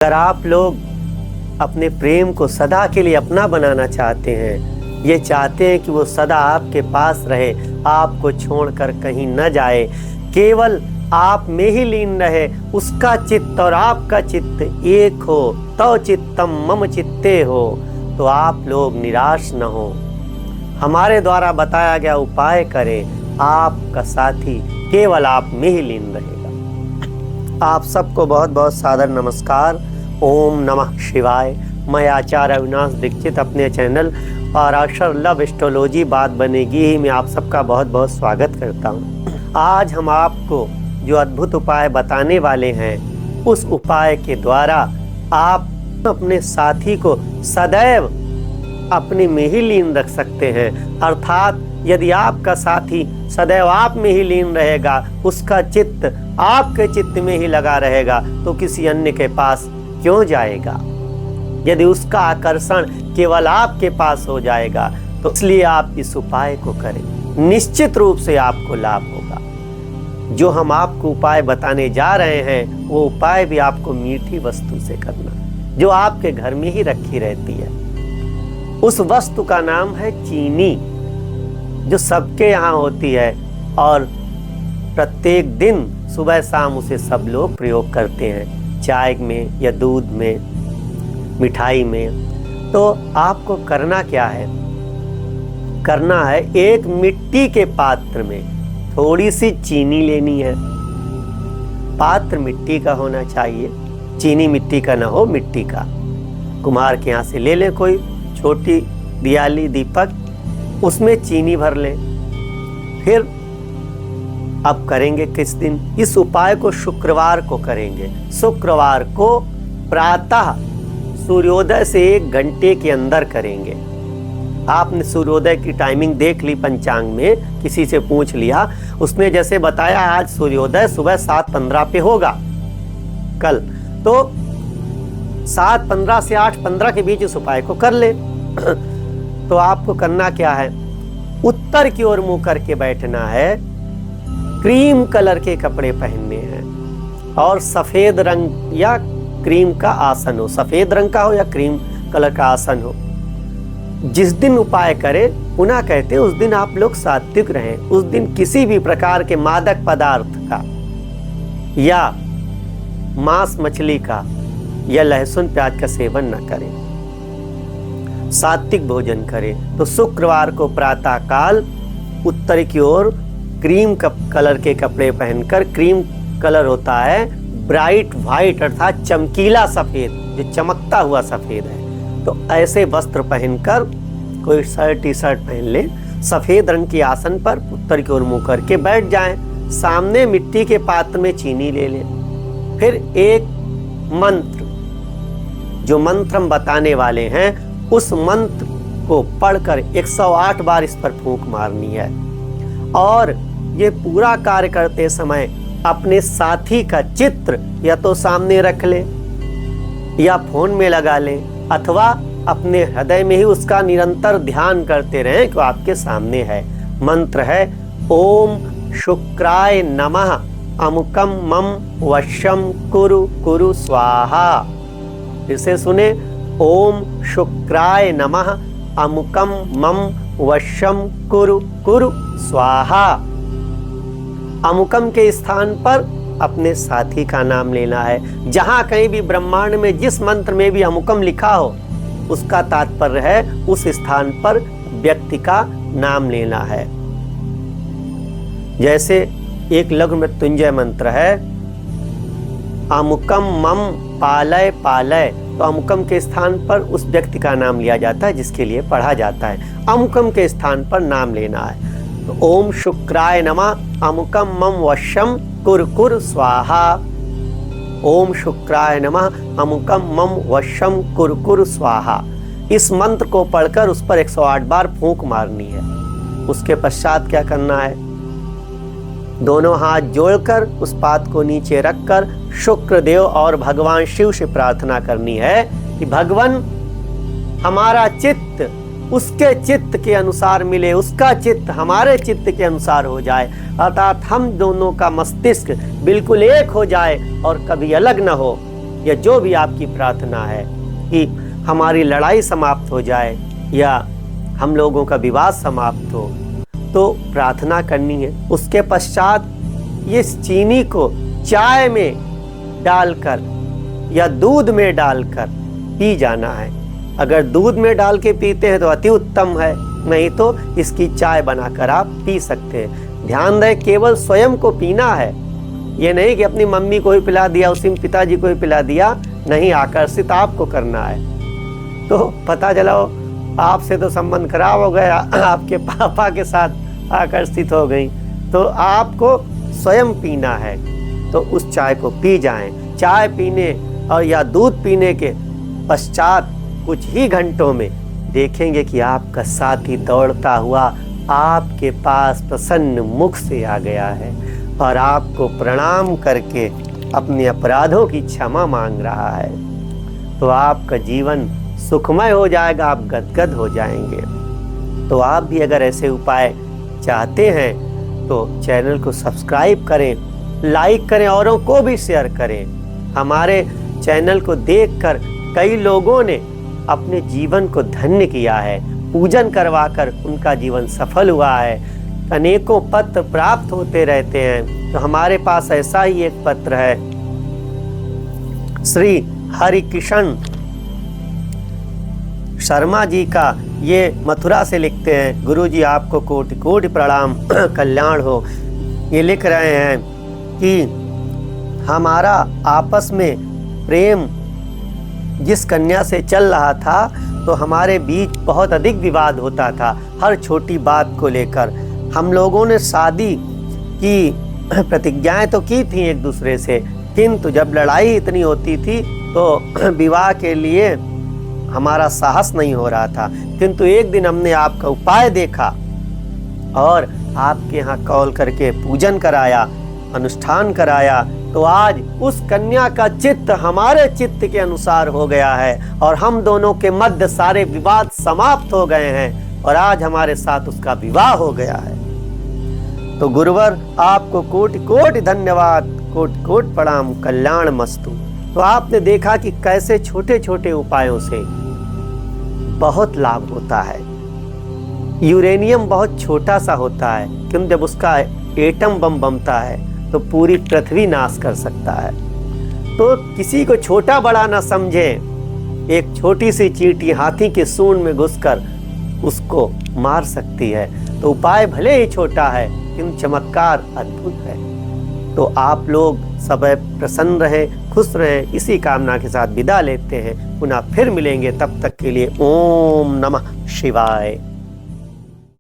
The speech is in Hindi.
अगर आप लोग अपने प्रेम को सदा के लिए अपना बनाना चाहते हैं, ये चाहते हैं कि वो सदा आपके पास रहे, आपको छोड़कर कहीं न जाए, केवल आप में ही लीन रहे, उसका चित्त और आपका चित्त एक हो, तव चित्तम मम चित्ते हो, तो आप लोग निराश न हो। हमारे द्वारा बताया गया उपाय करें, आपका साथी केवल आप में ही लीन रहेगा। आप सबको बहुत बहुत सादर नमस्कार। ओम नमः शिवाय। मैं आचार्य अविनाश दीक्षित अपने चैनल पराशर लव एस्ट्रोलॉजी बात बनेगी ही में आप सबका बहुत बहुत स्वागत करता हूँ। आज हम आपको जो अद्भुत उपाय बताने वाले हैं, उस उपाय के द्वारा आप अपने साथी को सदैव अपने में ही लीन रख सकते हैं। अर्थात यदि आपका साथी सदैव आप में ही लीन रहेगा, उसका चित्त आपके चित्त में ही लगा रहेगा, तो किसी अन्य के पास क्यों जाएगा। यदि उसका आकर्षण केवल आपके पास हो जाएगा, तो इसलिए आप इस उपाय को करें, निश्चित रूप से आपको लाभ होगा। जो हम आपको उपाय बताने जा रहे हैं, वो उपाय भी आपको मीठी वस्तु से करना, जो आपके घर में ही रखी रहती है। उस वस्तु का नाम है चीनी, जो सबके यहाँ होती है और प्रत्येक दिन सुबह शाम उसे सब लोग प्रयोग करते हैं, चाय में या दूध में, मिठाई में। तो आपको करना क्या है? करना है, एक मिट्टी के पात्र में थोड़ी सी चीनी लेनी है। पात्र मिट्टी का होना चाहिए, चीनी मिट्टी का ना हो, मिट्टी का। कुम्हार के यहाँ से ले लें कोई छोटी दियाली दीपक, उसमें चीनी भर लें। फिर अब करेंगे किस दिन? इस उपाय को शुक्रवार को करेंगे। शुक्रवार को प्रातः सूर्योदय से 1 घंटे के अंदर करेंगे। आपने सूर्योदय की टाइमिंग देख ली पंचांग में, किसी से पूछ लिया, उसने जैसे बताया आज सूर्योदय सुबह 7:15 पे होगा कल, तो 7:15 से 8:15 के बीच इस उपाय को कर ले। तो आपको करना क्या है? उत्तर की ओर मुंह करके बैठना है, क्रीम कलर के कपड़े पहनने हैं और सफेद रंग या क्रीम का आसन हो, सफेद रंग का हो या क्रीम कलर का आसन हो। जिस दिन उपाय करें, पुनः कहते हैं उस दिन आप लोग सात्विक रहें। उस दिन किसी भी प्रकार के मादक पदार्थ का या मांस मछली का या लहसुन प्याज का सेवन न करें, सात्विक भोजन करें। तो शुक्रवार को प्रातः काल उत्तर की ओर क्रीम कलर के कपड़े पहनकर, क्रीम कलर होता है ब्राइट व्हाइट अर्थात चमकीला सफेद, जो चमकता हुआ सफेद है, तो ऐसे वस्त्र पहनकर कोई शर्ट टी शर्ट पहन ले, सफेद रंग के आसन पर उत्तर की ओर मुंह करके बैठ जाएं। सामने मिट्टी के पात्र में चीनी ले लें। फिर एक मंत्र, जो मंत्र हम बताने वाले हैं, उस मंत्र को पढ़कर 108 बार इस पर फूंक मारनी है। और ये पूरा कार्य करते समय अपने साथी का चित्र या तो सामने रख ले या फोन में लगा ले, अथवा अपने हृदय में ही उसका निरंतर ध्यान करते रहें कि आपके सामने है। मंत्र है ओम शुक्राय नमः अमुकम मम वशम कुरु कुरु स्वाहा। फिर से सुने, ओम शुक्राय नमः अमुकम मम वशम कुरु कुरु स्वाहा। अमुकम के स्थान पर अपने साथी का नाम लेना है। जहां कहीं भी ब्रह्मांड में जिस मंत्र में भी अमुकम लिखा हो, उसका तात्पर्य है उस स्थान पर व्यक्ति का नाम लेना है। जैसे एक लघु मृत्युंजय मंत्र है, अमुकम मम पालय पालय, तो अमुकम के स्थान पर उस व्यक्ति का नाम लिया जाता है जिसके लिए पढ़ा जाता है। अमुकम के स्थान पर नाम लेना है। तो ओम शुक्राय नमः अमुकम मम वशम कुरु कुरु स्वाहा। ओम शुक्राय नमः अमुकम मम वशम कुरु कुरु स्वाहा। इस मंत्र को पढ़कर उस पर 108 बार फूंक मारनी है। उसके पश्चात क्या करना है? दोनों हाथ जोड़कर उस पात को नीचे रखकर शुक्रदेव और भगवान शिव से प्रार्थना करनी है कि भगवान हमारा चित्त उसके चित्त के अनुसार मिले, उसका चित्त हमारे चित्त के अनुसार हो जाए, अर्थात हम दोनों का मस्तिष्क बिल्कुल एक हो जाए और कभी अलग न हो। या जो भी आपकी प्रार्थना है कि हमारी लड़ाई समाप्त हो जाए या हम लोगों का विवाद समाप्त हो, तो प्रार्थना करनी है। उसके पश्चात इस चीनी को चाय में डालकर या दूध में डालकर पी जाना है। अगर दूध में डाल के पीते हैं तो अति उत्तम है, नहीं तो इसकी चाय बनाकर आप पी सकते हैं। ध्यान रहे, केवल स्वयं को पीना है, ये नहीं कि अपनी मम्मी को ही पिला दिया, उसी पिताजी को ही पिला दिया, नहीं, आकर्षित आपको करना है। तो पता चला आपसे तो संबंध खराब हो गया, आपके पापा के साथ आकर्षित हो गई, तो आपको स्वयं पीना है। तो उस चाय को पी जाएं। चाय पीने और या दूध पीने के पश्चात कुछ ही घंटों में देखेंगे कि आपका साथी दौड़ता हुआ आपके पास प्रसन्न मुख से आ गया है और आपको प्रणाम करके अपने अपराधों की क्षमा मांग रहा है। तो आपका जीवन सुखमय हो जाएगा, आप गदगद हो जाएंगे। तो आप भी अगर ऐसे उपाय चाहते हैं तो चैनल को सब्सक्राइब करें, लाइक करें, औरों को भी शेयर करें। हमारे चैनल को देखकर कई लोगों ने अपने जीवन को धन्य किया है, पूजन करवाकर उनका जीवन सफल हुआ है। अनेकों पत्र प्राप्त होते रहते हैं। तो हमारे पास ऐसा ही एक पत्र है, श्री हरिकिशन शर्मा जी का। ये मथुरा से लिखते हैं, गुरुजी आपको कोटि कोटि प्रणाम, कल्याण हो। ये लिख रहे हैं कि हमारा आपस में प्रेम जिस कन्या से चल रहा था, तो हमारे बीच बहुत अधिक विवाद होता था हर छोटी बात को लेकर। हम लोगों ने शादी की प्रतिज्ञाएं तो की थी एक दूसरे से, किंतु जब लड़ाई इतनी होती थी तो विवाह के लिए हमारा साहस नहीं हो रहा था। किंतु एक दिन हमने आपका उपाय देखा और आपके यहाँ कॉल करके पूजन कराया, अनुष्ठान कराया, तो आज उस कन्या का चित्त हमारे चित्त के अनुसार हो गया है और हम दोनों के मध्य सारे विवाद समाप्त हो गए हैं और आज हमारे साथ उसका विवाह हो गया है। तो गुरुवर आपको कोटि कोटि धन्यवाद, कोटि कोटि प्रणाम, कल्याण मस्तु। तो आपने देखा कि कैसे छोटे छोटे उपायों से बहुत लाभ होता है। यूरेनियम बहुत छोटा सा होता है, क्योंकि जब उसका एटम बम बनता है तो पूरी पृथ्वी नाश कर सकता है। तो किसी को छोटा बड़ा ना समझे, एक छोटी सी चींटी हाथी के सूंड में घुसकर उसको मार सकती है। तो उपाय भले ही छोटा है, किंतु चमत्कार अद्भुत है। तो आप लोग सब प्रसन्न रहें, खुश रहें, इसी कामना के साथ विदा लेते हैं। पुनः फिर मिलेंगे, तब तक के लिए ओम नमः शिवाय।